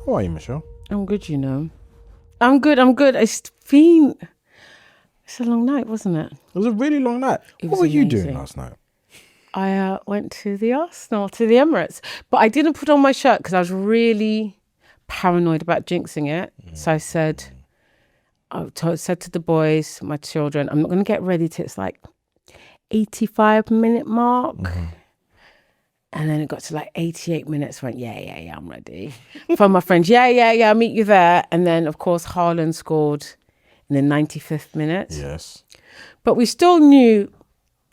How are you, Michelle? I'm good, you know. I'm good. It's a long night, wasn't it? It was a really long night. What were you doing last night? I went to the Arsenal, to the Emirates, but I didn't put on my shirt because I was really paranoid about jinxing it. So I said to the boys, my children, I'm not going to get ready till it's like 85-minute mark. Mm-hmm. And then it got to like 88 minutes. I went, yeah, I'm ready. From my friends, yeah, I'll meet you there. And then, of course, Haaland scored in the 95th minute. Yes. But we still knew,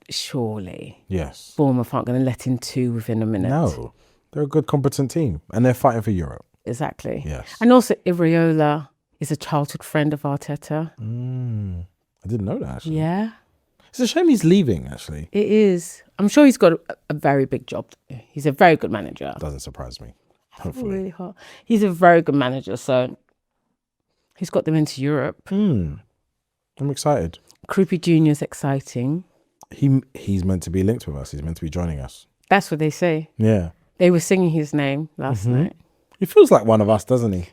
surely, yes, Bournemouth aren't going to let in 2 within a minute. No, they're a good, competent team. And they're fighting for Europe. Exactly. Yes. And also, Iraola is a childhood friend of Arteta. I didn't know that, actually. Yeah. It's a shame he's leaving, actually. It is. I'm sure he's got a very big job. He's a very good manager. Doesn't surprise me. Hopefully. Really hot. He's a very good manager, so he's got them into Europe. I'm excited. Krupi Jr.'s exciting. He's meant to be linked with us. He's meant to be joining us. That's what they say. Yeah. They were singing his name last night. He feels like one of us, doesn't he?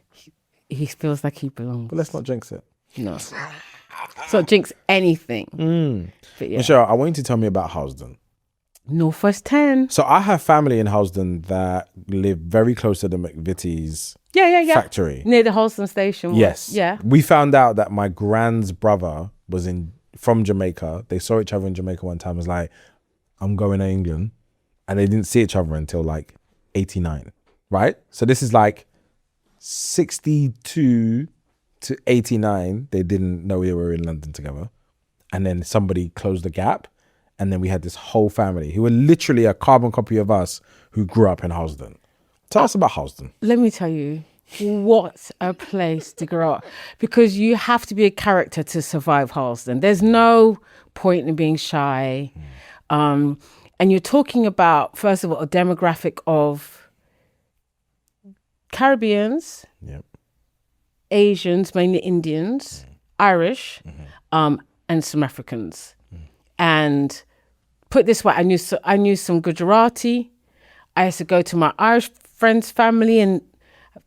He feels like he belongs. But let's not jinx it. No. Let's not jinx anything. But yeah. Michelle, I want you to tell me about Harlesden. Northwest 10. So I have family in Harlesden that live very close to the McVitie's factory. Near the Harlesden station. Yes. Yeah. We found out that my grand's brother was from Jamaica. They saw each other in Jamaica one time. Was like, I'm going to England. And they didn't see each other until like 89. Right? So this is like 62 to 89. They didn't know we were in London together. And then somebody closed the gap. And then we had this whole family who were literally a carbon copy of us who grew up in Harlesden. Tell us about Harlesden. Let me tell you, what a place to grow up. Because you have to be a character to survive Harlesden. There's no point in being shy. And you're talking about, first of all, a demographic of Caribbeans, Asians, mainly Indians, Irish, and some Africans. And put it this way, I knew some Gujarati. I used to go to my Irish friend's family and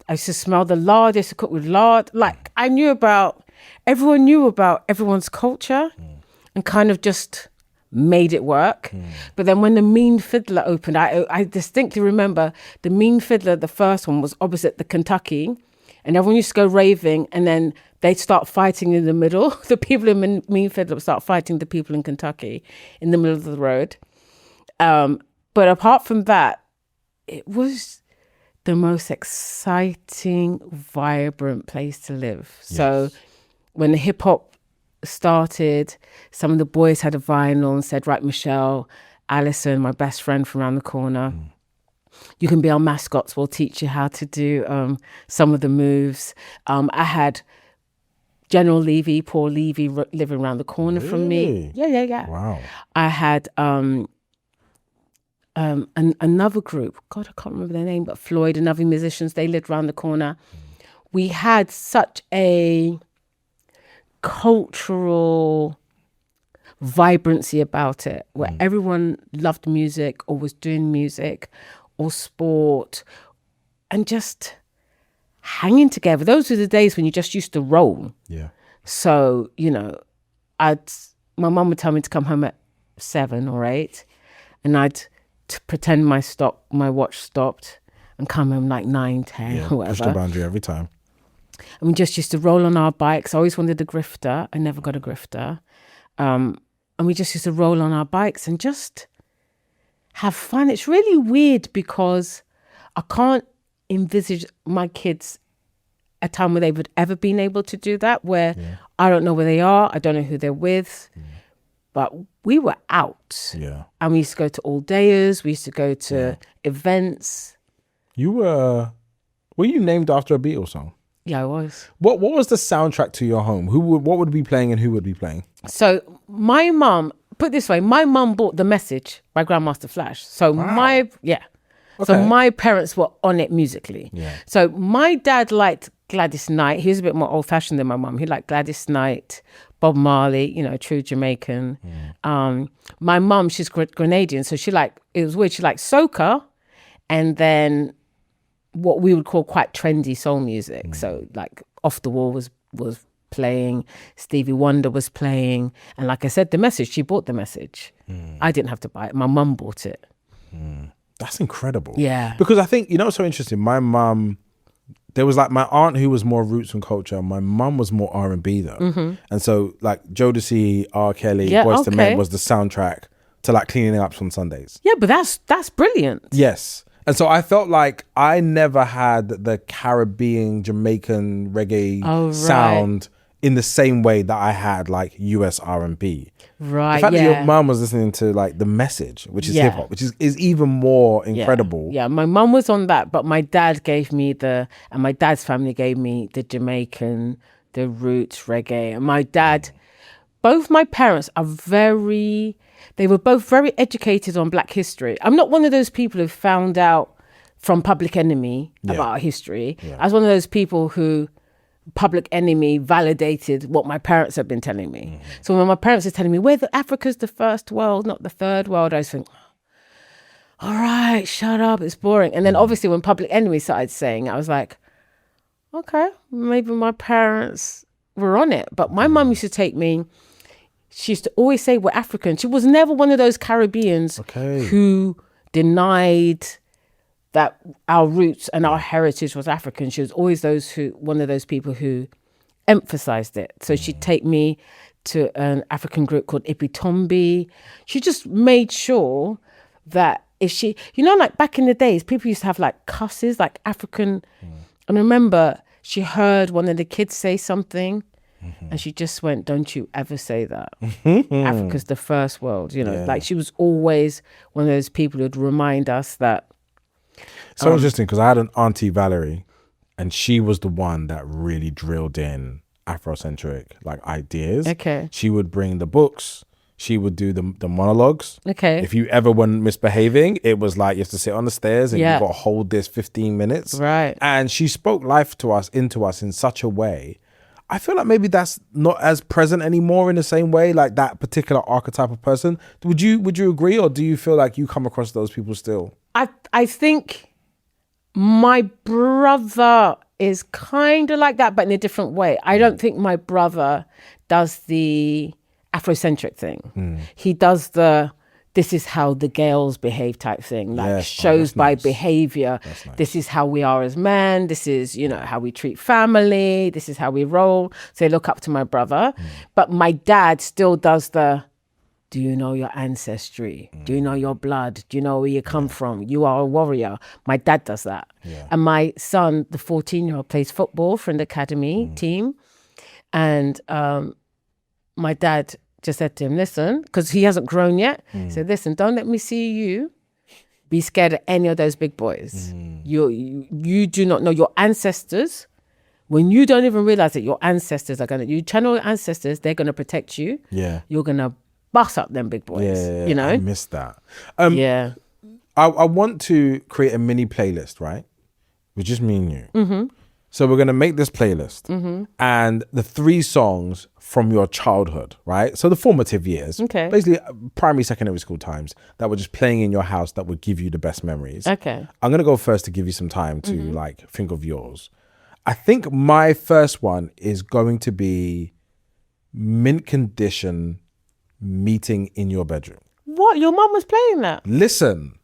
I used to smell the lard. I used to cook with lard. Like everyone knew about everyone's culture and kind of just made it work. But then when the Mean Fiddler opened, I distinctly remember the Mean Fiddler, the first one, was opposite the Kentucky. And everyone used to go raving and then they'd start fighting in the middle. The people in Mean Fiddler would start fighting the people in Kentucky in the middle of the road. But apart from that, it was the most exciting, vibrant place to live. Yes. So when the hip hop started, some of the boys had a vinyl and said, right, Michelle, Alison, my best friend from around the corner, you can be our mascots. We'll teach you how to do some of the moves. I had General Levy, Paul Levy, living around the corner from me. Yeah. Wow. I had another group. God, I can't remember their name, but Floyd and other musicians. They lived around the corner. We had such a cultural vibrancy about it, where everyone loved music or was doing music or sport and just hanging together. Those were the days when you just used to roll. Yeah. So, my mum would tell me to come home at 7 or 8 and I'd pretend my watch stopped and come home like 9, 10 or whatever. Push the boundary every time. And we just used to roll on our bikes. I always wanted a grifter. I never got a grifter. And we just used to roll on our bikes and just have fun. It's really weird because I can't envisage my kids a time where they would ever been able to do that, where I don't know where they are. I don't know who they're with. But we were out. Yeah. And we used to go to all-dayers. We used to go to events. Were you named after a Beatles song? Yeah, I was. What was the soundtrack to your home? What would be playing and who would be playing? So my mum, put it this way, my mum bought The Message by Grandmaster Flash. So So my parents were on it musically. Yeah. So my dad liked Gladys Knight. He was a bit more old-fashioned than my mum. He liked Gladys Knight, Bob Marley, true Jamaican. My mum, she's Grenadian, so it was weird. She liked soca, and then what we would call quite trendy soul music. So like Off the Wall was playing, Stevie Wonder was playing, and like I said, The Message, she bought The Message. I didn't have to buy it. My mum bought it. That's incredible. Yeah. Because I think, what's so interesting? My mum, there was like my aunt who was more roots and culture. My mum was more R&B though. And so like Jodeci, R. Kelly, Boyz II Men was the soundtrack to like cleaning up on Sundays. Yeah, but that's brilliant. Yes. And so I felt like I never had the Caribbean, Jamaican reggae sound in the same way that I had like US R&B. Right. The fact that your mum was listening to like The Message, which is hip hop, which is even more incredible. Yeah, my mum was on that, but my dad gave me and my dad's family gave me the Jamaican, the roots reggae. And my dad, both my parents they were both very educated on Black history. I'm not one of those people who found out from Public Enemy about our history. I was one of those people who Public Enemy validated what my parents had been telling me. So when my parents are telling me, Africa's the first world, not the third world, I was thinking, all right, shut up, it's boring. And then obviously when Public Enemy started saying, I was like, okay, maybe my parents were on it. But my mum used to take me, she used to always say we're African. She was never one of those Caribbeans who denied that our roots and our heritage was African. She was always one of those people who emphasized it. So she'd take me to an African group called Ipitombi. She just made sure that if she, like back in the days, people used to have like cusses, like African. And I remember she heard one of the kids say something and she just went, don't you ever say that. Africa's the first world, like she was always one of those people who'd remind us that. So interesting, because I had an auntie Valerie, and she was the one that really drilled in Afrocentric like ideas. Okay. She would bring the books. She would do the monologues. Okay. If you ever were misbehaving, it was like you have to sit on the stairs and you got to hold this 15 minutes. Right. And she spoke life into us in such a way. I feel like maybe that's not as present anymore in the same way, like that particular archetype of person. Would you agree, or do you feel like you come across those people still? I think my brother is kind of like that, but in a different way. I don't think my brother does the Afrocentric thing. He does this is how the Gayles behave type thing, like shows by behavior. This is how we are as men. This is, how we treat family. This is how we roll. So I look up to my brother. But my dad still does do you know your ancestry? Do you know your blood? Do you know where you come from? You are a warrior. My dad does that. And my son, the 14-year-old, plays football for an academy team. And my dad just said to him, listen, because he hasn't grown yet. He said, listen, don't let me see you be scared of any of those big boys. You do not know your ancestors. When you don't even realize that your ancestors you channel your ancestors, they're going to protect you. Yeah. You're going to bust up them big boys. Yeah. I missed that. I want to create a mini playlist, right? With just me and you. So we're going to make this playlist and the 3 songs from your childhood, right? So the formative years, basically primary, secondary school times that were just playing in your house that would give you the best memories. Okay. I'm going to go first to give you some time to like think of yours. I think my first one is going to be Mint Condition, Meeting in Your Bedroom. What? Your mum was playing that? Listen.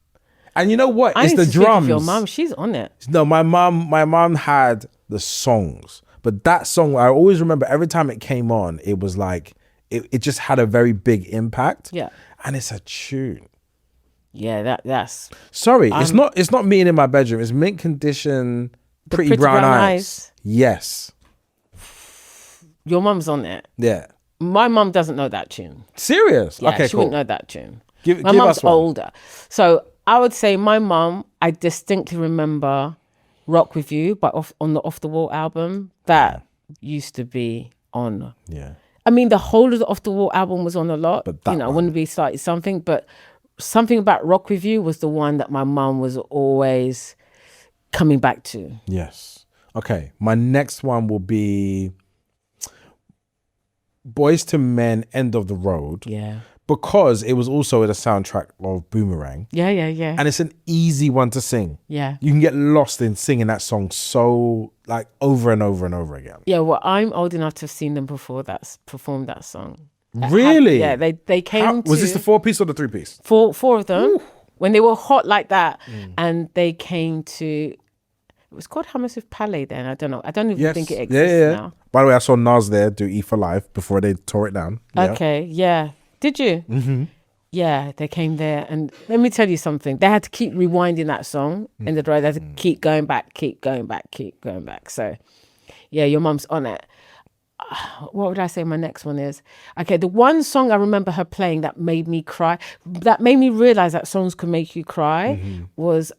And you know what? It's the drums. Your mum, she's on it. No, my mum had the songs, but that song I always remember every time it came on, it was like it just had a very big impact. Yeah, and it's a tune. Yeah, that's. Sorry, it's not Meeting in My Bedroom. It's Mint Condition, Pretty Brown Eyes. Yes, your mum's on it. Yeah, my mum doesn't know that tune. Serious? Yeah, okay, she wouldn't know that tune. My mum's older, so I would say my mum. I distinctly remember Rock With You on the Off the Wall album. That used to be on. Yeah. I mean, the whole of the Off the Wall album was on a lot. But that Wouldn't Be Started Something, but something about Rock With You was the one that my mum was always coming back to. Yes. Okay. My next one will be Boyz II Men, End of the Road. Yeah. because it was also the soundtrack of Boomerang. Yeah. And it's an easy one to sing. Yeah. You can get lost in singing that song so like over and over and over again. Yeah, well, I'm old enough to have seen them perform that song. Really? Yeah, they came was this the 4-piece or the 3-piece? Four of them. Ooh. When they were hot like that, and they came to... It was called Hummus with Palais then. I don't know. I don't even think it exists now. By the way, I saw Nas there do E for Life before they tore it down. Yeah. Okay, yeah. Did you? Mm-hmm. Yeah, they came there. And let me tell you something. They had to keep rewinding that song in the drive. They had to keep going back. So, yeah, your mum's on it. What would I say my next one is? Okay, the one song I remember her playing that made me cry, that made me realize that songs could make you cry, was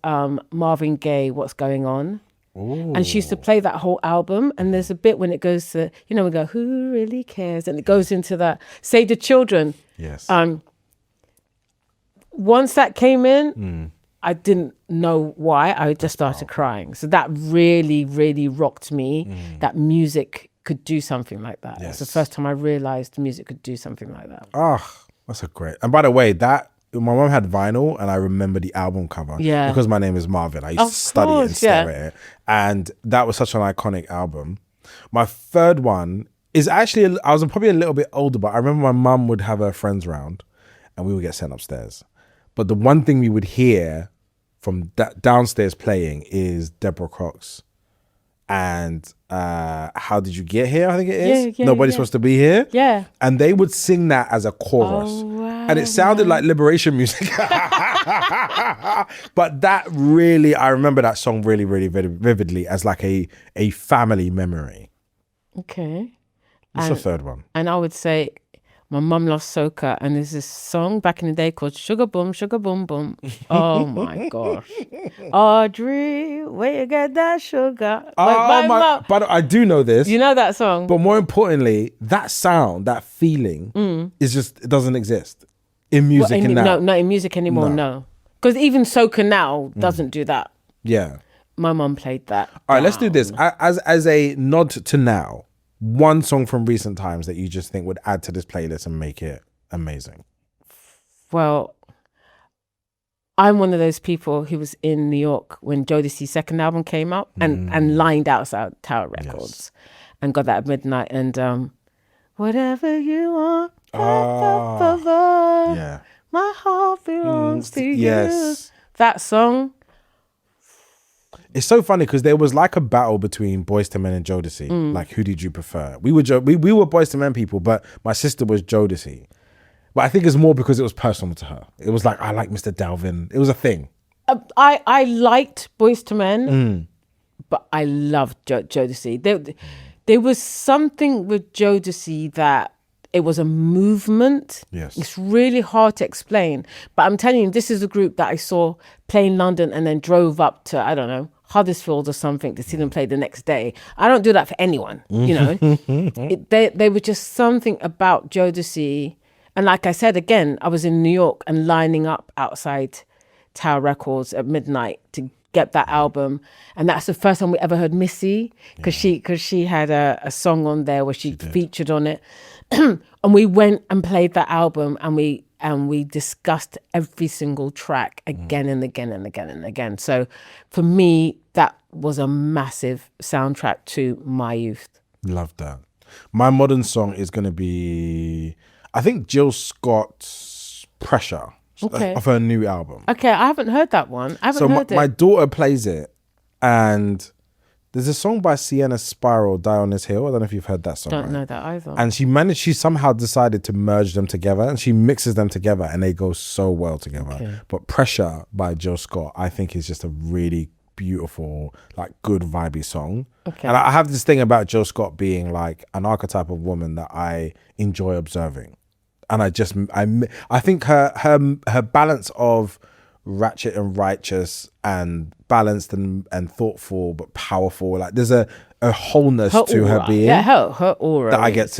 Marvin Gaye, What's Going On. Ooh. And she used to play that whole album, and there's a bit when it goes to, we go, who really cares? And it goes into that Save the Children. Yes. Once that came in, I didn't know why. I just started crying. So that really, really rocked me, that music could do something like that. Yes. It's the first time I realized music could do something like that. Oh, that's a great. And by the way, my mom had vinyl, and I remember the album cover. Yeah. Because my name is Marvin. I used to study it and stare at it. And that was such an iconic album. My third one is actually, I was probably a little bit older, but I remember my mum would have her friends round and we would get sent upstairs. But the one thing we would hear from downstairs playing is Deborah Cox. And How Did You Get Here? I think it is. Nobody's supposed to be here. Yeah. And they would sing that as a chorus. Oh, wow. And it sounded like liberation music. But that really, I remember that song really, really, very vividly as like a family memory. Okay. What's the third one? And I would say, my mum loves soca, and there's this song back in the day called Sugar Boom, Sugar Boom Boom. Oh my gosh. Audrey, where you get that sugar? But I do know this. You know that song? But more importantly, that sound, that feeling is just, it doesn't exist in music now. No, not in music anymore, no. Because even soca now doesn't do that. Yeah. My mum played that. All right, let's do this. As a nod to now, one song from recent times that you just think would add to this playlist and make it amazing. Well, I'm one of those people who was in New York when Jodeci's second album came out and lined outside Tower Records and got that at midnight and whatever you want, my heart belongs to you. Yes. That song. It's so funny because there was like a battle between Boyz II Men and Jodeci. Like, who did you prefer? We were Boyz II Men people, but my sister was Jodeci. But I think it's more because it was personal to her. It was like, I like Mr. Dalvin. It was a thing. I liked Boyz II Men, but I loved Jodeci. There was something with Jodeci that it was a movement. Yes. It's really hard to explain. But I'm telling you, this is a group that I saw play in London and then drove up to, I don't know, Huddersfield or something to see them play the next day. I don't do that for anyone, you know. They were just something about Jodeci. And like I said, again, I was in New York and lining up outside Tower Records at midnight to get that album. And that's the first time we ever heard Missy, because she had a song on there where she featured on it. And we went and played that album and we discussed every single track again and again and again and again. So for me, that was a massive soundtrack to my youth. Love that. My modern song is going to be, I think, Jill Scott's Pressure of her new album. Okay, I haven't heard that one. I haven't heard it. My daughter plays it, and there's a song by Sienna Spiral, Die on This Hill. I don't know if you've heard that song. Don't know that either. And she somehow decided to merge them together, and she mixes them together and they go so well together. Okay. But Pressure by Jill Scott, I think, is just a really beautiful, like, good vibey song. Okay. And I have this thing about Jill Scott being like an archetype of woman that I enjoy observing. And I think her balance of ratchet and righteous and balanced and thoughtful but powerful, like there's a wholeness to her being. Yeah, her aura that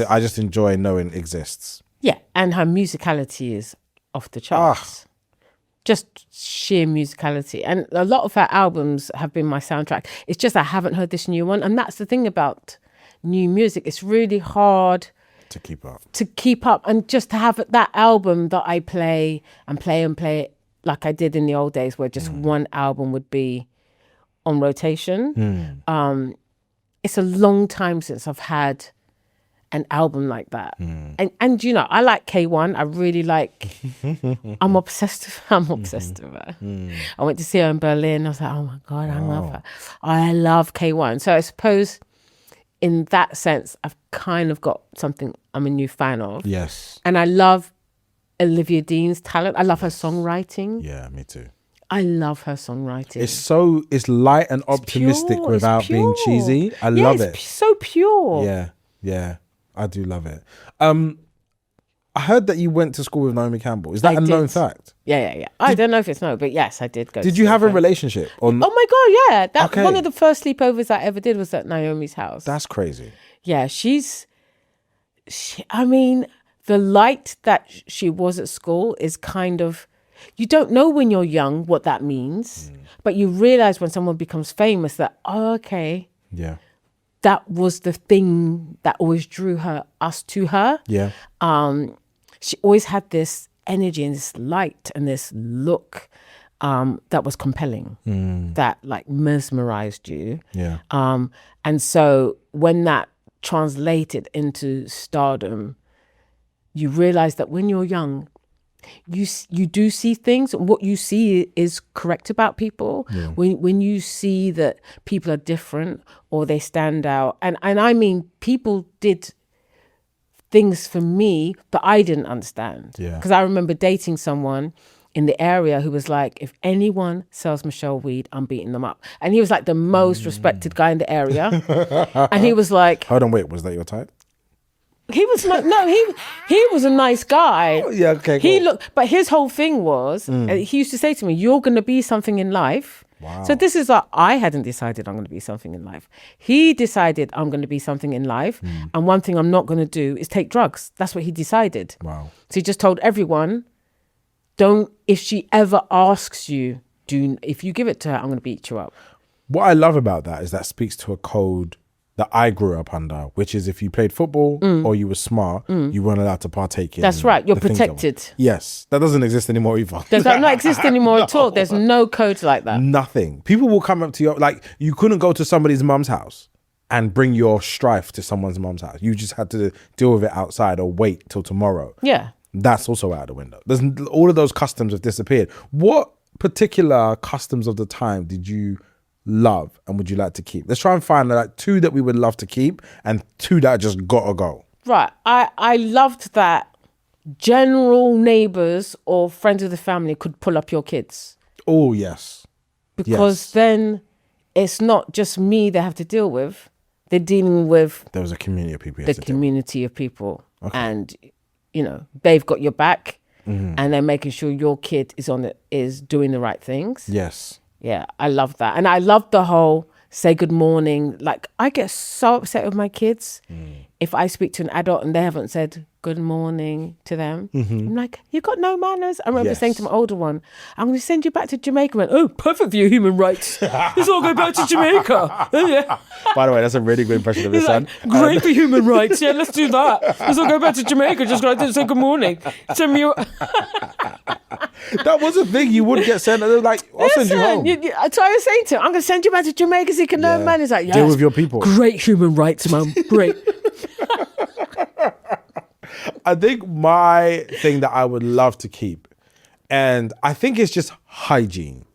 I just enjoy knowing exists. Yeah, and her musicality is off the charts. Just sheer musicality. And a lot of her albums have been my soundtrack. It's just I haven't heard this new one. And that's the thing about new music. It's really hard to keep up. And just to have that album that I play it like I did in the old days, where just one album would be on rotation. It's a long time since I've had an album like that. And you know, I like K1. I really like, I'm obsessed with her. I went to see her in Berlin. I was like, oh my God, I love her. I love K1. So I suppose in that sense, I've kind of got something I'm a new fan of. Yes. And I love Olivia Dean's talent. I love her songwriting. Yeah, me too. I love her songwriting. It's light and optimistic without being cheesy. I love it. It's so pure. Yeah. I do love it. I heard that you went to school with Naomi Campbell. Is that a known fact? Yeah. I don't know if it's known, but yes, I did go. Did you have a relationship? Oh my God, yeah. One of the first sleepovers I ever did was at Naomi's house. That's crazy. Yeah, I mean, the light that she was at school is kind of, you don't know when you're young what that means, but you realize when someone becomes famous that, oh, okay. Yeah. That was the thing that always drew us to her. Yeah. She always had this energy and this light and this look that was compelling, that like mesmerized you. Yeah. And so when that translated into stardom, you realize that when you're young, you do see things. What you see is correct about people. Yeah. When you see that people are different or they stand out, and I mean, people did things for me that I didn't understand. Yeah. Because I remember dating someone in the area who was like, if anyone sells Michelle weed, I'm beating them up. And he was like the most respected guy in the area. And he was like, hold on, wait, was that your type? He was he was a nice guy. Oh, yeah, okay. Cool. But his whole thing was, he used to say to me, "You're going to be something in life." Wow. So this is like, I hadn't decided I'm going to be something in life. He decided I'm going to be something in life, and one thing I'm not going to do is take drugs. That's what he decided. Wow. So he just told everyone, "Don't. If she ever asks you, if you give it to her, I'm going to beat you up." What I love about that is that speaks to a code that I grew up under, which is if you played football or you were smart, you weren't allowed to partake in. That's right. You're protected. Yes. That doesn't exist anymore either. Does that not exist anymore at all? There's no code like that. Nothing. People will come up to you, like you couldn't go to somebody's mum's house and bring your strife to someone's mum's house. You just had to deal with it outside or wait till tomorrow. Yeah. That's also out the window. All of those customs have disappeared. What particular customs of the time did you love and would you like to keep? Let's try and find like 2 that we would love to keep and 2 that just gotta go. Right. I loved that general neighbours or friends of the family could pull up your kids. Oh, yes. Because then it's not just me they have to deal with. They're dealing with there was a community of people. The community of people. Okay. And, you know, they've got your back and they're making sure your kid is doing the right things. Yes. Yeah, I love that. And I love the whole say good morning. Like, I get so upset with my kids if I speak to an adult and they haven't said good morning to them. I'm like, you got no manners. I remember saying to my older one, I'm going to send you back to Jamaica. I went, oh, perfect for your human rights. Let's all go back to Jamaica. Yeah. By the way, that's a really good impression of his son. Like, great for human rights. Yeah, let's do that. Let's all go back to Jamaica just because I didn't say good morning. Send me That was a thing. You would get sent. Like, I'll send you home. So I was saying to him, I'm going to send you back to Jamaica so you can learn manners. Like, deal with your people. Great human rights, mum. Great. I think my thing that I would love to keep, and I think it's just hygiene.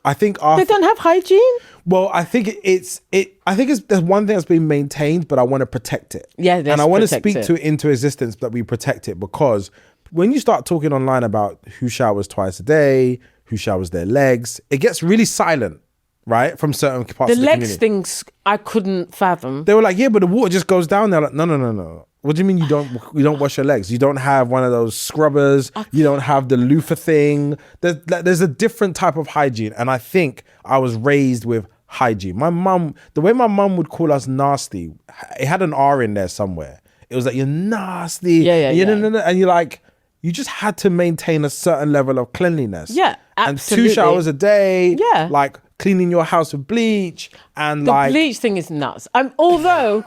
I think they don't have hygiene. Well, I think it's there's one thing that's been maintained, but I want to protect it. Yeah, and I want to speak to it into existence that we protect it, because when you start talking online about who showers twice a day, who showers their legs, it gets really silent, right? From certain parts of the community. The legs things I couldn't fathom. They were like, yeah, but the water just goes down there. Like, no. What do you mean you don't wash your legs? You don't have one of those scrubbers. You don't have the loofah thing. There's a different type of hygiene. And I think I was raised with hygiene. My mum, the way my mum would call us nasty, it had an R in there somewhere. It was like, you're nasty. Yeah. And you're like, you just had to maintain a certain level of cleanliness. Yeah, absolutely. And 2 showers a day. Yeah. Like cleaning your house with bleach and the bleach thing is nuts. Although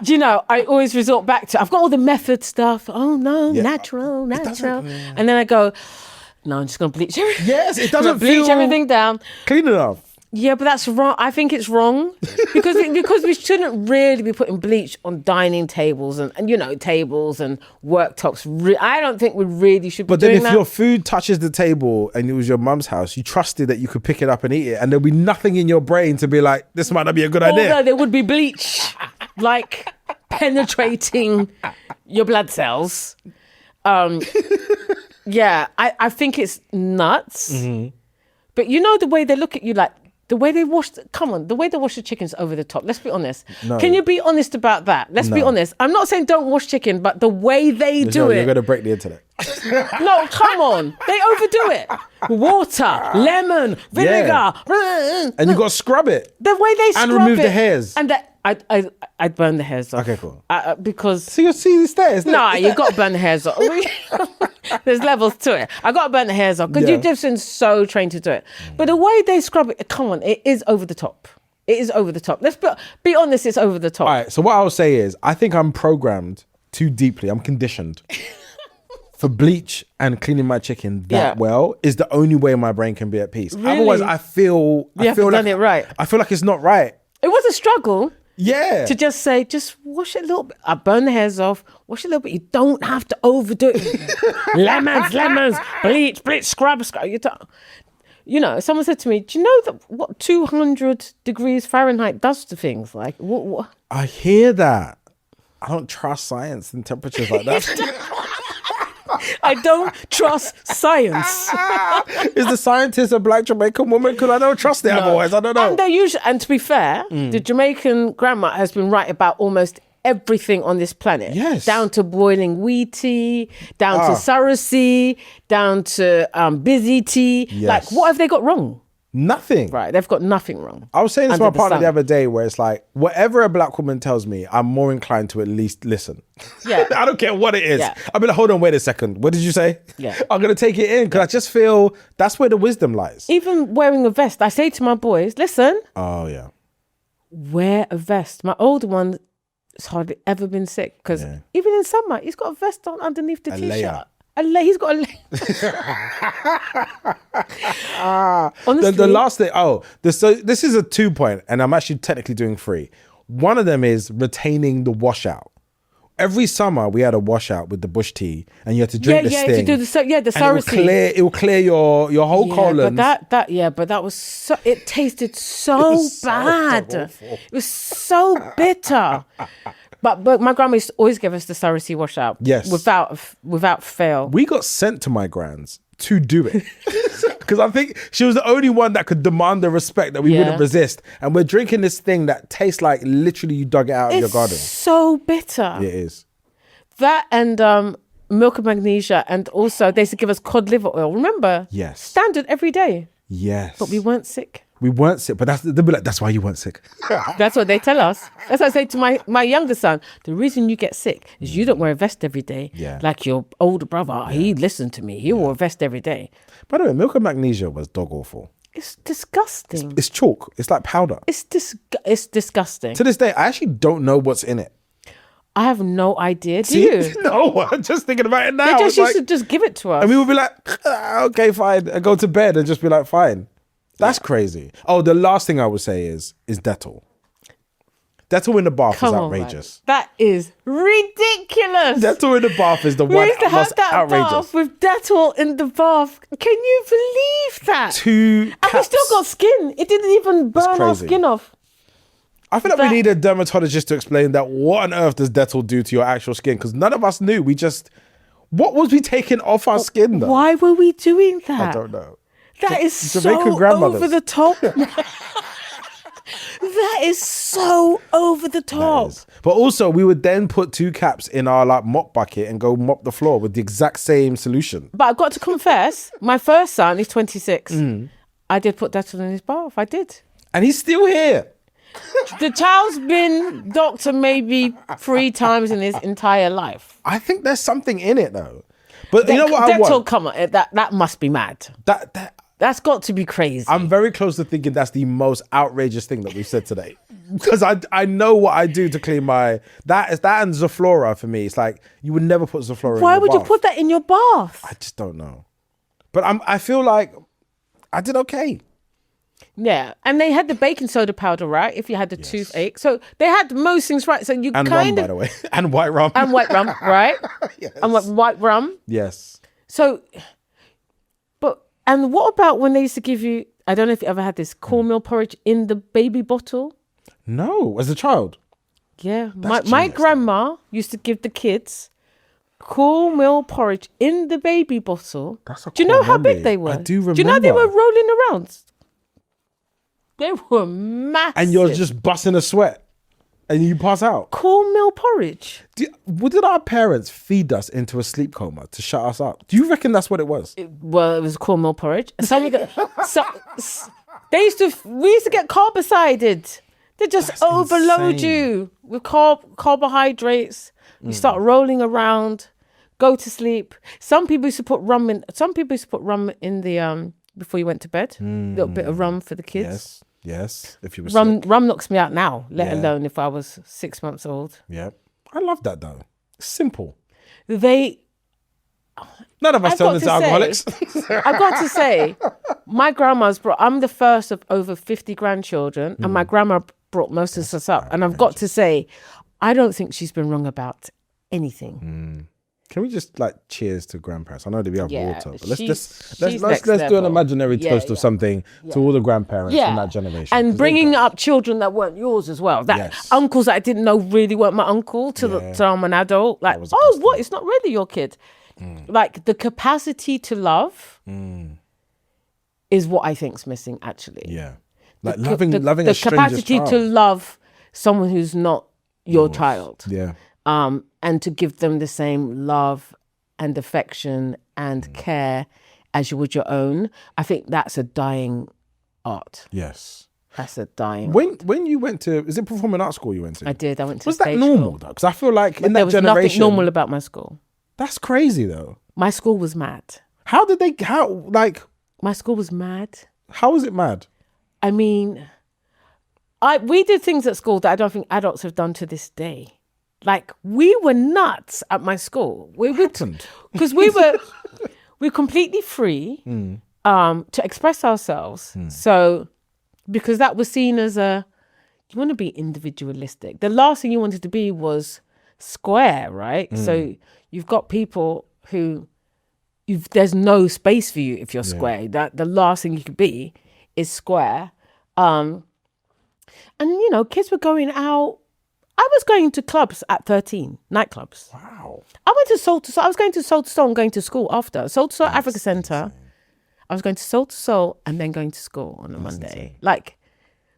you know, I always resort back to, I've got all the method stuff. Oh no, Yeah. natural. Yeah. And then I go, no, I'm just going to bleach everything. Yes, it doesn't bleach feel everything down. clean enough. Yeah, but that's wrong. I think it's wrong because we shouldn't really be putting bleach on dining tables and you know, tables and worktops. I don't think we really should be But then doing if that. your food touches the table and it was your mum's house, you trusted that you could pick it up and eat it, and there'll be nothing in your brain to be like, this might not be a good idea. Although there would be bleach, like penetrating your blood cells. Yeah, I think it's nuts. Mm-hmm. But you know the way they look at you, like the way they wash. The way they wash the chicken's over the top. Let's be honest. No. Can you be honest about that? Let's be No. honest. I'm not saying don't wash chicken, but the way they do You're it. going to break the internet. No, come on. They overdo it. Water, lemon, vinegar. And you got to scrub it. The way they scrub And remove it. the hairs. And I'd burn the hairs off. Okay, cool. Because So you'll see these stairs. nah, you got to burn the hairs off. There's levels to it. I got to burn the hairs off because Yeah. you've just been so trained to do it. But the way they scrub it, come on, it is over the top. It is over the top. Let's be honest, it's over the top. All right, so what I'll say is, I think I'm programmed too deeply. I'm conditioned for bleach and cleaning my chicken that Yeah. well is the only way my brain can be at peace. Really? Otherwise, I feel haven't done it right. I feel like it's not right. It was a struggle Yeah. to just say, just wash it a little bit. I burn the hairs off, wash it a little bit. You don't have to overdo it. lemons, bleach, scrub. You know, someone said to me, do you know that what 200 degrees Fahrenheit does to things? Like, what? I hear that. I don't trust science and temperatures like that. I don't trust science. Is the scientist a black Jamaican woman? Because I don't trust it otherwise. I don't know. And they usually, and to be fair, the Jamaican grandma has been right about almost everything on this planet. Yes. Down to boiling wheaty, down to surrogacy, down to busy tea. Yes. Like, what have they got wrong? Nothing. Right, they've got nothing wrong. I was saying this to my Under the partner sun. the other day where it's like, whatever a black woman tells me, I'm more inclined to at least listen. Yeah. I don't care what it is. Yeah. I'll be like, hold on, wait a second. What did you say? Yeah. I'm going to take it in because I just feel that's where the wisdom lies. Even wearing a vest, I say to my boys, listen, Oh, yeah. wear a vest. My older one has hardly ever been sick because even in summer, he's got a vest on underneath the t-shirt. layer. He's got a Honestly, The last thing, so this is a 2 point, and I'm actually technically doing 3. One of them is retaining the washout. Every summer we had a washout with the bush tea, and you had to drink this to thing. do the and surrogacy. it will clear your whole colon. But that was so. It tasted so was so bad. awful. It was so bitter. But my grandma used to always give us the surrogacy washout. Yes. Without fail. We got sent to my grand's to do it because I think she was the only one that could demand the respect that we Yeah. wouldn't resist. And we're drinking this thing that tastes like literally you dug it out of your garden. So bitter. It is. That and milk and magnesia, and also they used to give us cod liver oil. Remember? Yes. Standard every day. Yes. But we weren't sick. We weren't sick, but they'll be like, that's why you weren't sick. That's what they tell us. That's what I say to my younger son. The reason you get sick is you don't wear a vest every day. Yeah. Like your older brother. He listened to me. He wore a vest every day. By the way, milk and magnesia was dog awful. It's disgusting. It's chalk. It's like powder. It's disgusting. To this day, I actually don't know what's in it. I have no idea. Do you? No, I'm just thinking about it now. They just It's used like- to just give it to us. and we would be like, okay, fine, and go to bed and just be like, fine. That's crazy. Oh, the last thing I would say is Dettol. Dettol in the bath Come is on, man. outrageous. That is ridiculous. Dettol in the bath is the We one used to have most that outrageous. bath with Dettol in the bath. Can you believe that? 2 And we still got skin. It didn't even burn our crazy. skin off. I feel like we need a dermatologist to explain that. What on earth does Dettol do to your actual skin? Because none of us knew. What was we taking off our skin though? Why were we doing that? I don't know. That is Jamaican so grandmothers. over the top. That is so over the top. But also, we would then put 2 caps in our like mop bucket and go mop the floor with the exact same solution. But I've got to confess, my first son is 26. Mm. I did put Dettol in his bath. I did. And he's still here. The child's been doctor maybe 3 times in his entire life. I think there's something in it though. But you know what I Dettol, want? come on, that must be mad. That That's got to be crazy. I'm very close to thinking that's the most outrageous thing that we've said today. Because I know what I do to clean my... That and Zoflora for me. It's like, you would never put Zoflora in your bath. Why would you put that in your bath? I just don't know. But I feel like I did okay. Yeah, and they had the baking soda powder, right? If you had the toothache. So they had most things right. So you and kind rum, of... by the way. And white rum. And white rum, right? Yes. And white rum. Yes. So... And what about when they used to give you, I don't know if you ever had this, cornmeal porridge in the baby bottle? No, as a child. Yeah. My grandma used to give the kids cornmeal porridge in the baby bottle. Do you know how big they were? I do remember. Do you know they were rolling around? They were massive. And you're just busting a sweat. And you pass out. Cornmeal porridge. Did our parents feed us into a sleep coma to shut us up? Do you reckon that's what it was? It was cornmeal porridge. We used to get carbosided. They just That's overload insane. you with carbohydrates. You start rolling around, go to sleep. Some people used to put rum in. Some people used to put rum in the before you went to bed. A little bit of rum for the kids. Yes. If you were Rum sick. knocks me out now, let alone if I was 6 months old. Yeah. I love that though. Simple. They None of us I've turn got into to alcoholics. I've got to say, my grandma's I'm the first of over 50 grandchildren, and my grandma brought most of us up. And I've got to say, I don't think she's been wrong about anything. Can we just like cheers to grandparents? I know that we have water, but she's let's next do an level. imaginary toast of something to all the grandparents Yeah. from that generation. And 'Cause bringing up children that weren't yours as well. That Yes. uncles that I didn't know really weren't my uncle till I'm an adult. Like, was a oh, custom. what? It's not really your kid. Like the capacity to love is what I think's missing actually. Yeah. Like loving a the stranger's capacity child. to love someone who's not your child. Yeah. And to give them the same love and affection and care as you would your own. I think that's a dying art. Yes. That's a dying. When you went to, is it performing arts school you went to? I did. I went to Was that stage normal school. though? Because I feel like in There that was generation, nothing normal about my school. that's crazy though. My school was mad. How was it mad? I mean, we did things at school that I don't think adults have done to this day. Like we were nuts at my school. We would because we're completely free to express ourselves. So because that was seen as you want to be individualistic. The last thing you wanted to be was square, right? So you've got people who there's no space for you if you're square. That the last thing you could be is square. And kids were going out. I was going to clubs at 13, nightclubs. Wow. I went to Soul to Soul. I was going to Soul to Soul and going to school after. Soul to Soul Africa Centre. I was going to Soul to Soul and then going to school on a Monday. insane. Like,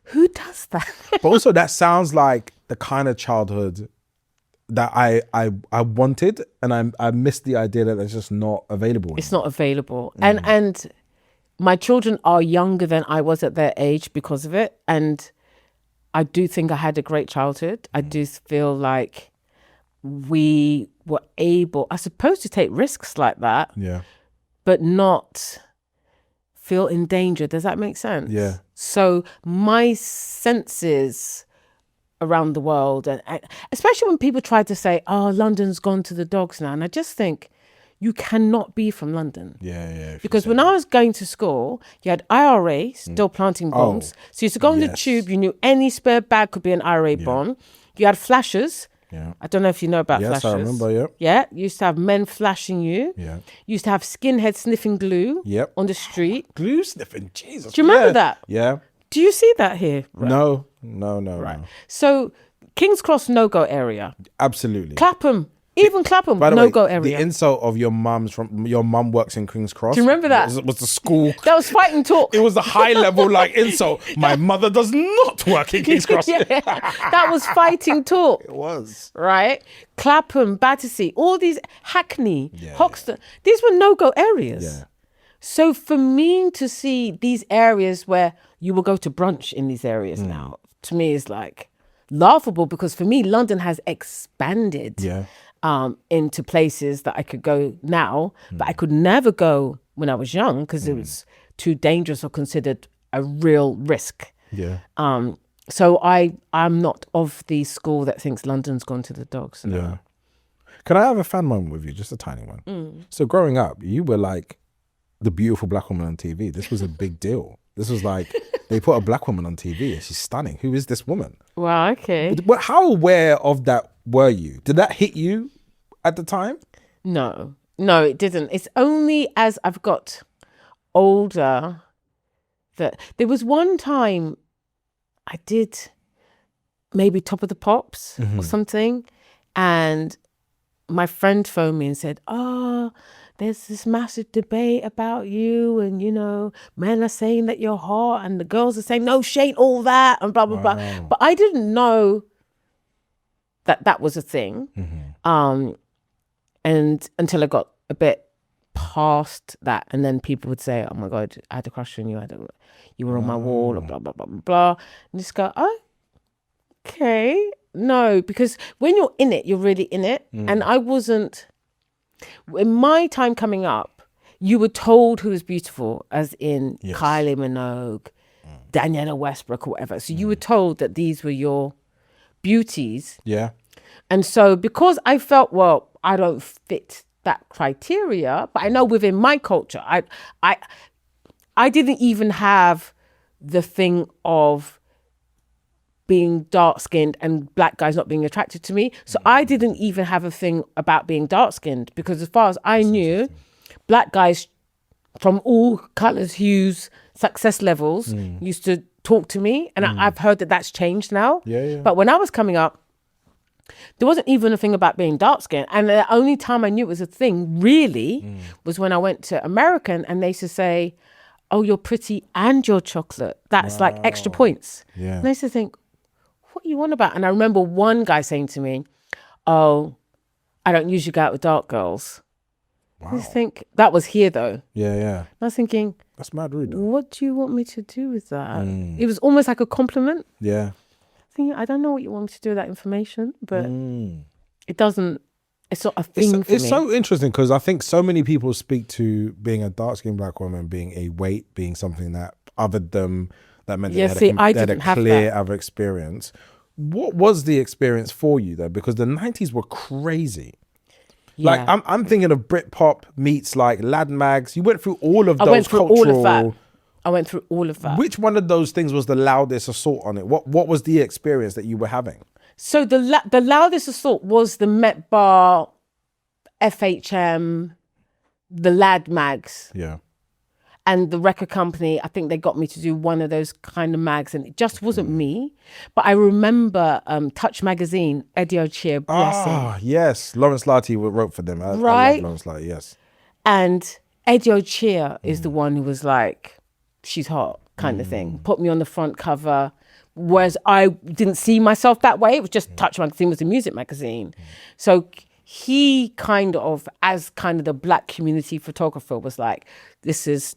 who does that? But also that sounds like the kind of childhood that I wanted, and I missed the idea that it's just not available. It's not available. And my children are younger than I was at their age because of it. And I do think I had a great childhood. I do feel like we were able, I suppose, to take risks like that, but not feel in danger. Does that make sense? Yeah. So my senses around the world, and especially when people try to say, oh, London's gone to the dogs now. And I just think, you cannot be from London. Yeah. Because when I was going to school, you had IRA still planting bombs. So you used to go on the tube, you knew any spare bag could be an IRA bomb. You had flashers. Yeah. I don't know if you know about Yes, flashers. I remember, yeah. Yeah. You used to have men flashing you. Yeah. You used to have skinheads sniffing glue on the street. Glue sniffing, Jesus. Do you remember that? Yeah. Do you see that here? No. Right. So King's Cross no-go area. Absolutely. Clapham. Even Clapham, By the way, no-go area. the insult of your mum works in King's Cross. Do you remember that? Was the school. That was fighting talk. It was a high level like insult. My mother does not work in King's Cross. That was fighting talk. It was. Right? Clapham, Battersea, all these, Hackney, Hoxton, these were no-go areas. Yeah. So for me to see these areas where you will go to brunch in these areas now, to me is like laughable, because for me, London has expanded into places that I could go now, but I could never go when I was young because it was too dangerous or considered a real risk. Yeah. So I'm not of the school that thinks London's gone to the dogs. No. Yeah. Can I have a fan moment with you? Just a tiny one. So growing up, you were like the beautiful black woman on TV. This was a big deal. This was like, they put a black woman on TV and she's stunning. Who is this woman? Wow, okay. But how aware of that were you? Did that hit you at the time? No, it didn't. It's only as I've got older that there was one time I did maybe Top of the Pops or something, and my friend phoned me and said, there's this massive debate about you, and men are saying that you're hot and the girls are saying no, she ain't all that, and blah blah blah. But I didn't know that was a thing, and until I got a bit past that, and then people would say, oh my God, I had a crush on you, you were on my wall, or blah blah blah blah blah, and just go, oh, okay. No, because when you're in it, you're really in it. And I wasn't, in my time coming up, you were told who was beautiful, as in Kylie Minogue, Daniela Westbrook or whatever. So you were told that these were your beauties. Yeah. And so because I felt, well, I don't fit that criteria, but I know within my culture, I didn't even have the thing of being dark-skinned and black guys not being attracted to me. So I didn't even have a thing about being dark-skinned, because as far as I knew, black guys from all colours, hues, success levels used to talk to me. And I've heard that that's changed now. Yeah. But when I was coming up, there wasn't even a thing about being dark-skinned. And the only time I knew it was a thing, really, was when I went to American, and they used to say, oh, you're pretty and you're chocolate. That's like extra points. Yeah. And I used to think, what are you on about? And I remember one guy saying to me, oh, I don't usually go out with dark girls. Wow. I just think, that was here though. Yeah. And I was thinking, that's mad rude. What do you want me to do with that? It was almost like a compliment. Yeah. Thinking, I don't know what you want me to do with that information, but it doesn't, it's not a thing for me. It's so interesting, because I think so many people speak to being a dark-skinned black woman being a weight, being something that othered them, that meant they had a clear other experience. What was the experience for you though? Because the 90s were crazy. Yeah. Like I'm thinking of Britpop meets like Lad Mags. You went through all of those I went through all of that. Which one of those things was the loudest assault on it? What was the experience that you were having? So the loudest assault was the Met Bar, FHM, the Lad Mags. Yeah. And the record company, I think they got me to do one of those kind of mags, and it just wasn't me. But I remember Touch Magazine, Eddie Ochia, bless him. Ah, yes. Lawrence Larty wrote for them. I love Lawrence Larty, yes. And Eddie Ochia is the one who was like, she's hot kind of thing. Put me on the front cover. Whereas I didn't see myself that way. It was just Touch Magazine was a music magazine. So he kind of, as kind of the black community photographer, was like, this is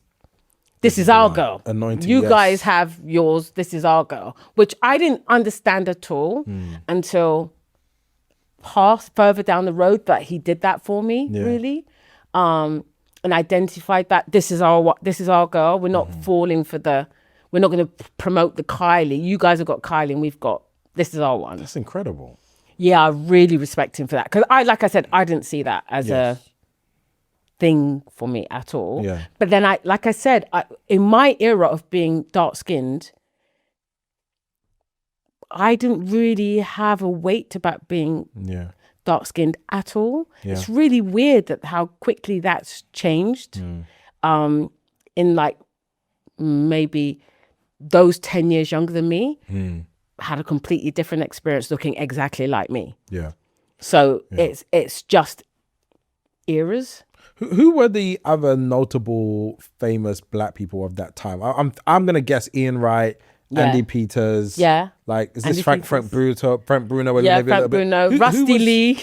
our girl. Anointing, you guys have yours. This is our girl, which I didn't understand at all until further down the road that he did that for me, really, and identified that this is our girl. We're not falling for we're not going to promote the Kylie. You guys have got Kylie, and this is our one. That's incredible. Yeah, I really respect him for that, because like I said, I didn't see that as a thing for me at all. Yeah. But then like I said, in my era of being dark-skinned, I didn't really have a weight about being dark-skinned at all. Yeah. It's really weird that how quickly that's changed. In like maybe those 10 years younger than me had a completely different experience looking exactly like me. Yeah. So it's just eras. Who were the other notable famous black people of that time? I'm gonna guess Ian Wright, Andy Peters. Yeah. Like, is this Frank Bruno? Frank Bruno. Rusty Lee.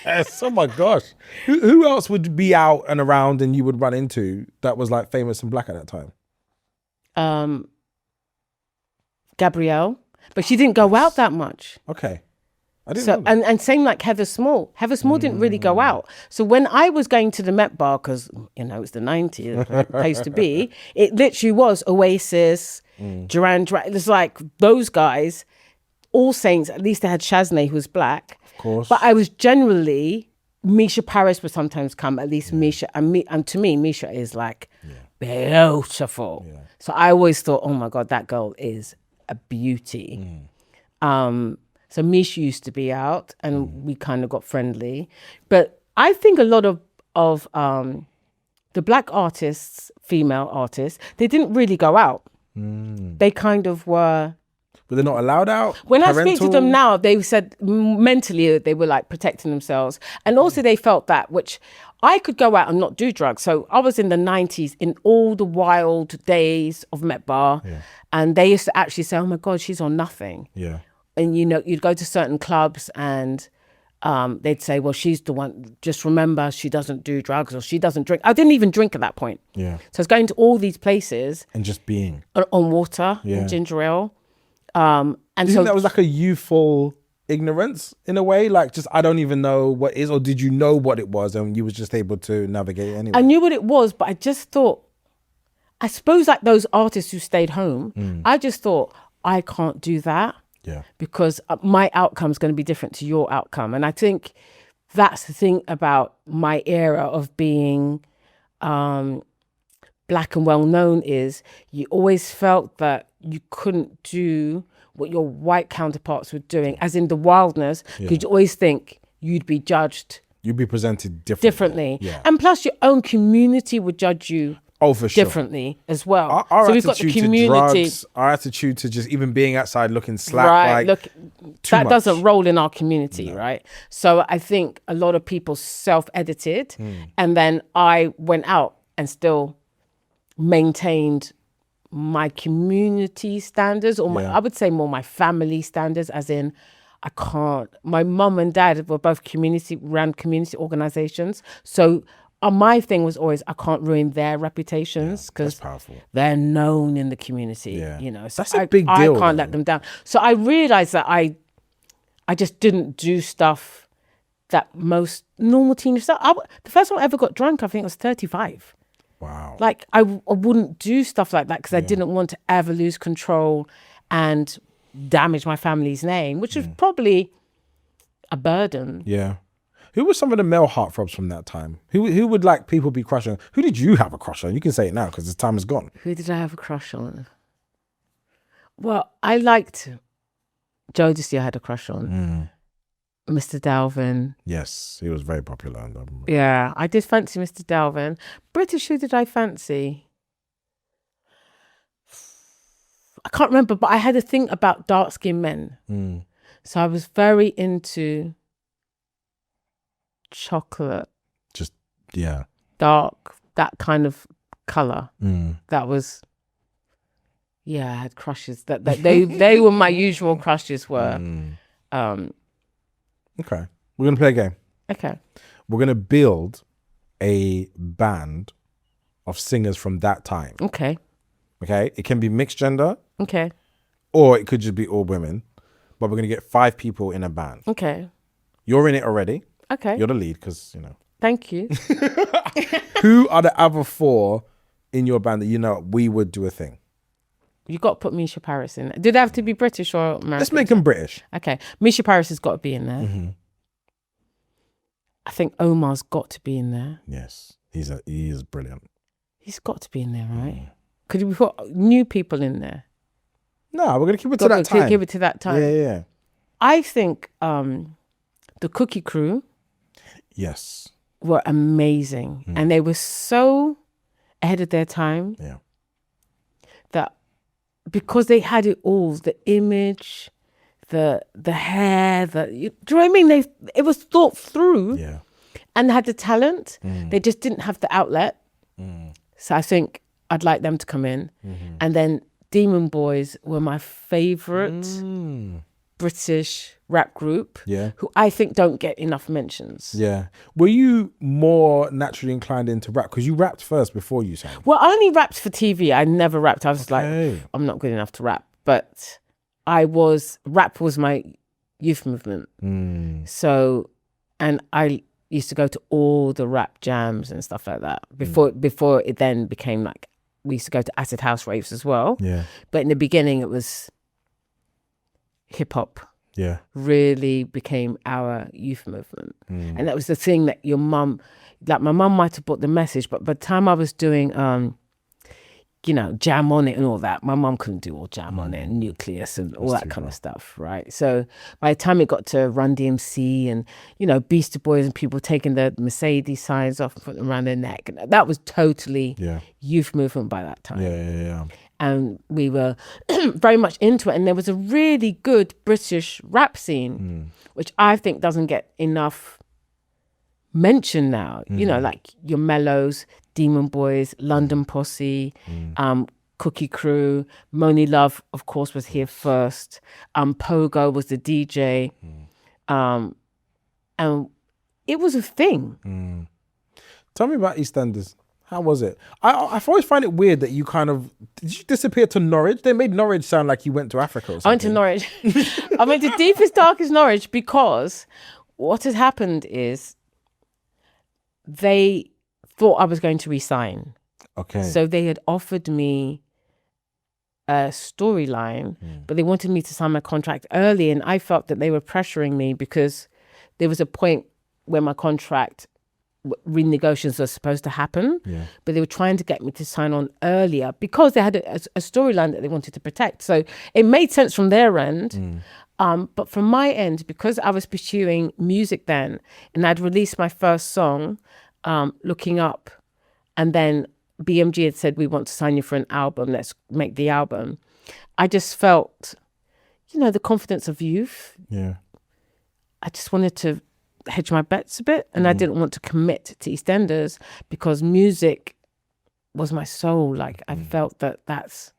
Yes, oh my gosh. Who else would be out and around and you would run into that was like famous and black at that time? Gabrielle. But she didn't go out that much. Okay. I didn't know that. And same like Heather Small. Heather Small didn't really go out. So when I was going to the Met Bar, because it's the 90s, place to be, it literally was Oasis, Duran Duran. It was like those guys, All Saints. At least they had Shaznay, who was black. Of course. But I was generally Misha Paris would sometimes come. At least Misha, and to me, Misha is like beautiful. Yeah. So I always thought, oh my God, that girl is a beauty. So Misha used to be out, and we kind of got friendly. But I think a lot of the black artists, female artists, they didn't really go out. They kind of were. But they're not allowed out? When I speak to them now, they said mentally they were like protecting themselves. And also they felt that, which I could go out and not do drugs. So I was in the 90s in all the wild days of Met Bar. Yeah. And they used to actually say, oh my God, she's on nothing. Yeah. And, you'd go to certain clubs and they'd say, well, she's the one, just remember she doesn't do drugs or she doesn't drink. I didn't even drink at that point. Yeah. So I was going to all these places. And just being. On water, and ginger ale. And do you think that was like a youthful ignorance in a way? Like just, I don't even know what it is, or did you know what it was and you was just able to navigate anyway? I knew what it was, but I just thought, I suppose like those artists who stayed home, I just thought, I can't do that. Yeah. Because my outcome is going to be different to your outcome. And I think that's the thing about my era of being black and well known is you always felt that you couldn't do what your white counterparts were doing, as in the wildness, because you always think you'd be judged. You'd be presented differently. Yeah. And plus your own community would judge you for sure. differently as well. Our so we've got the community. To drugs, our attitude to just even being outside looking slack. Right, like, that much. Doesn't roll in our community, right? So I think a lot of people self-edited, and then I went out and still maintained my community standards, or I would say more my family standards, as in I can't. My mum and dad were both ran community organizations, so my thing was always I can't ruin their reputations because they're known in the community. So that's a big deal. I can't let them down. So I realized that I just didn't do stuff that most normal teenagers. The first time I ever got drunk, I think I was 35. Wow. Like I wouldn't do stuff like that because I didn't want to ever lose control and damage my family's name, which was probably a burden. Yeah. Who were some of the male heartthrobs from that time? Who would like people be crushing on? Who did you have a crush on? You can say it now because the time is gone. Who did I have a crush on? Well, I liked Jodeci. I had a crush on. Mr. Dalvin. Yes, he was very popular. Yeah, I did fancy Mr. Dalvin. British, who did I fancy? I can't remember, but I had a thing about dark-skinned men. So I was very into chocolate. Just, dark, that kind of colour. That was, I had crushes. That they were my usual crushes were. Okay. We're going to play a game. Okay. We're going to build a band of singers from that time. Okay. Okay? It can be mixed gender. Okay. Or it could just be all women. But we're going to get 5 people in a band. Okay. You're in it already. Okay. You're the lead because, Thank you. Who are the other 4 in your band that we would do a thing? You got to put Misha Paris in. Do they have to be British or American? Let's make them British. Okay. Misha Paris has got to be in there. I think Omar's got to be in there. Yes. He is brilliant. He's got to be in there, right? Could we put new people in there? No, we're going to keep it to that time. Keep it to that time. Yeah. I think the Cookie Crew. Yes. Were amazing. And they were so ahead of their time. Yeah. That because they had it all, the image, the hair, do you know what I mean? It was thought through. Yeah. And they had the talent. They just didn't have the outlet. So I think I'd like them to come in. And then Demon Boys were my favorite British rap group. Yeah. Who I think don't get enough mentions. Yeah. Were you more naturally inclined into rap? Because you rapped first before you sang. Well, I only rapped for TV. I never rapped. I was like, I'm not good enough to rap. But rap was my youth movement. So, and I used to go to all the rap jams and stuff like that before it then became like, we used to go to acid house raves as well. Yeah. But in the beginning, it was hip hop. Yeah. Really became our youth movement. And that was the thing that your mum, like my mum might have brought the message, but by the time I was doing, Jam on It and all that, my mum couldn't do all Jam on It and Nucleus and all that kind of stuff, right? So by the time it got to Run DMC and, Beastie Boys and people taking the Mercedes signs off and putting them around their neck, and that was totally youth movement by that time. Yeah. And we were very much into it. And there was a really good British rap scene, which I think doesn't get enough mention now. Like your Mellows, Demon Boys, London Posse, Cookie Crew, Moni Love, of course, was here first. Pogo was the DJ. And it was a thing. Tell me about EastEnders. How was it? I always find it weird that you did you disappear to Norwich? They made Norwich sound like you went to Africa or something. I went to Norwich. I went to deepest, darkest Norwich because what had happened is they thought I was going to resign. Okay. So they had offered me a storyline, but they wanted me to sign my contract early, and I felt that they were pressuring me because there was a point where my contract renegotiations were supposed to happen, but they were trying to get me to sign on earlier because they had a storyline that they wanted to protect. So it made sense from their end. But from my end, because I was pursuing music then, and I'd released my first song, Looking Up, and then BMG had said, we want to sign you for an album, let's make the album. I just felt, the confidence of youth. Yeah. I just wanted to hedge my bets a bit, and I didn't want to commit to EastEnders because music was my soul. Like I felt that that's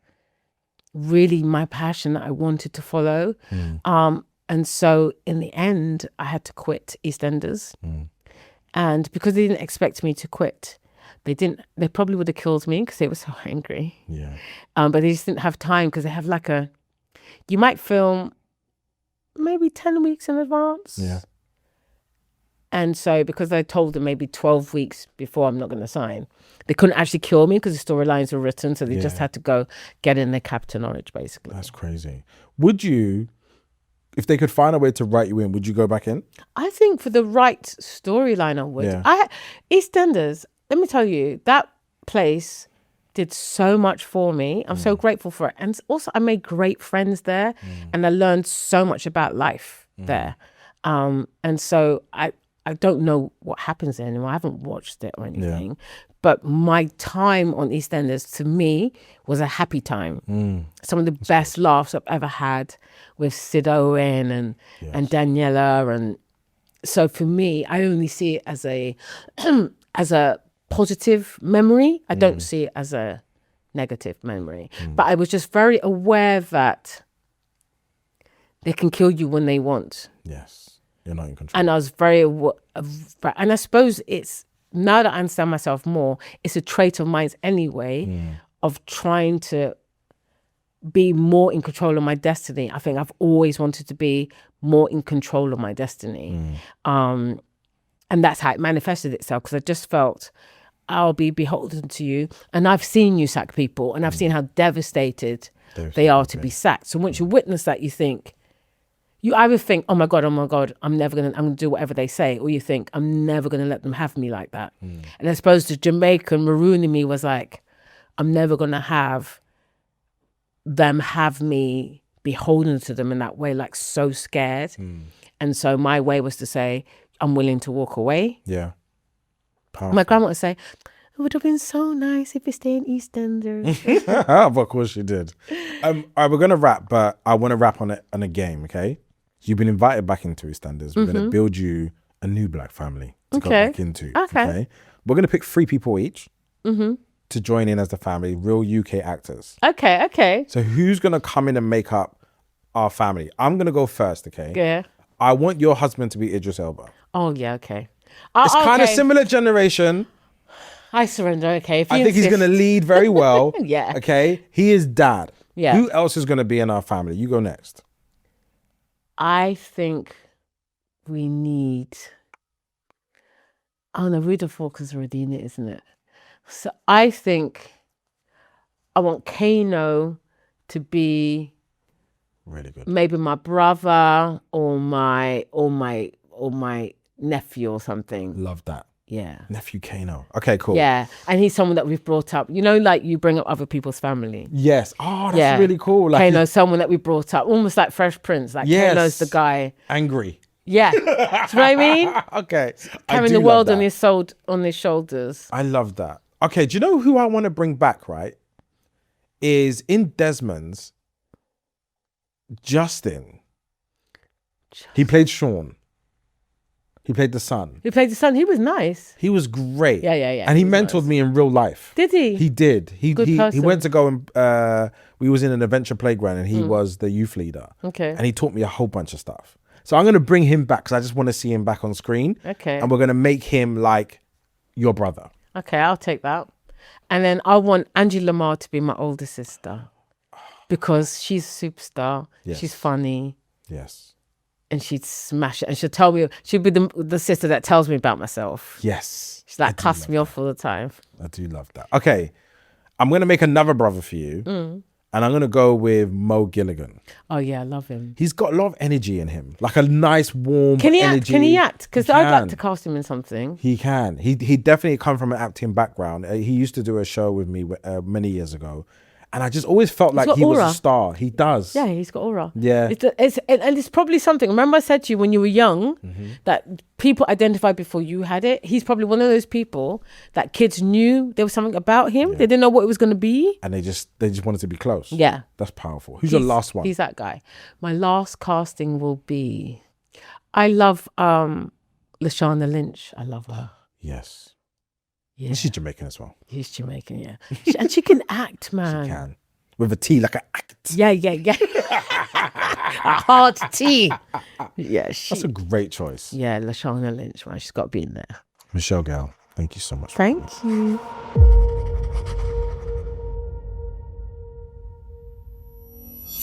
really my passion that I wanted to follow. And so in the end, I had to quit EastEnders. And because they didn't expect me to quit, they probably would have killed me because they were so angry. Yeah. But they just didn't have time because they have you might film maybe 10 weeks in advance. Yeah. And so because I told them maybe 12 weeks before I'm not going to sign, they couldn't actually kill me because the storylines were written. So they just had to go get in their cab to Norwich, basically. That's crazy. Would you, if they could find a way to write you in, would you go back in? I think for the right storyline, I would. Yeah. EastEnders, let me tell you, that place did so much for me. I'm so grateful for it. And also I made great friends there and I learned so much about life there. And so I don't know what happens there anymore. I haven't watched it or anything. But my time on EastEnders, to me, was a happy time. Some of the best laughs I've ever had with Sid Owen and Daniela. And so for me, I only see it as a positive memory. I don't see it as a negative memory. But I was just very aware that they can kill you when they want. Yes. You're not in control. And I was and I suppose it's, now that I understand myself more, it's a trait of mine anyway, of trying to be more in control of my destiny. I think I've always wanted to be more in control of my destiny. And that's how it manifested itself, because I just felt I'll be beholden to you. And I've seen you sack people, and I've seen how devastated they are to be sacked. So once you witness that, you think, you either think, oh my God, I'm gonna do whatever they say, or you think, I'm never gonna let them have me like that. And I suppose the Jamaican maroon in me was like, I'm never gonna have them have me beholden to them in that way, like so scared. And so my way was to say, I'm willing to walk away. Yeah. Powerful. My grandma would say, it would have been so nice if you stay in EastEnders. Of course she did. All right, we're going to wrap, but I want to wrap on a game, okay? You've been invited back into EastEnders. We're going to build you a new black family to go back into. Okay. We're going to pick 3 people each to join in as the family, real UK actors. Okay. So who's going to come in and make up our family? I'm going to go first, okay? Yeah. I want your husband to be Idris Elba. Oh, yeah, okay. It's kind of similar generation. I surrender, okay. I think he's going to lead very well. Yeah. Okay? He is dad. Yeah. Who else is going to be in our family? You go next. I think we need... Oh no, Rita Falker's already in it, isn't it? So I think I want Kano to be Really good. maybe my brother or my nephew or something. Love that. Yeah. Nephew Kano. Okay, cool. Yeah. And he's someone that we've brought up. You know, like you bring up other people's family. Yes. Oh, that's really cool. Like Kano's someone that we brought up, almost like Fresh Prince. Like Kano's the guy. Angry. Yeah. Do you know what I mean? Okay. Carrying the world on his shoulders. I love that. Okay, do you know who I want to bring back, right? Is in Desmond's, Justin. He played Sean. He played the son. He played the son. He was nice. He was great. Yeah. And he mentored me in real life. Did he? He did. He person. went to go and we was in an adventure playground and he was the youth leader. Okay. And he taught me a whole bunch of stuff. So I'm going to bring him back because I just want to see him back on screen. Okay. And we're going to make him like your brother. Okay, I'll take that. And then I want Angie Lamar to be my older sister because she's a superstar. Yes. She's funny. Yes. And she'd smash it. And she'll tell me, she'll be the sister that tells me about myself. Yes. She's like, cuss me off all the time. I do love that. Okay. I'm going to make another brother for you. And I'm going to go with Mo Gilligan. Oh, yeah, I love him. He's got a lot of energy in him. Like a nice, warm energy. Can he act? Because I'd like to cast him in something. He can. He definitely come from an acting background. He used to do a show with me many years ago. And I just always felt like he was a star. He does. Yeah, he's got aura. Yeah. It's probably something. Remember I said to you when you were young that people identified before you had it? He's probably one of those people that kids knew there was something about him. Yeah. They didn't know what it was going to be. And they just wanted to be close. Yeah. That's powerful. Who's your last one? He's that guy. My last casting will be... I love Lashana Lynch. I love her. Yes. Yeah. She's Jamaican as well. He's Jamaican, yeah. And she can act, man. She can. With a T, like an act. Yeah. A hard T. Yeah. That's a great choice. Yeah, Lashana Lynch, man. She's got to be in there. Michelle Gayle, thank you so much. Thank you.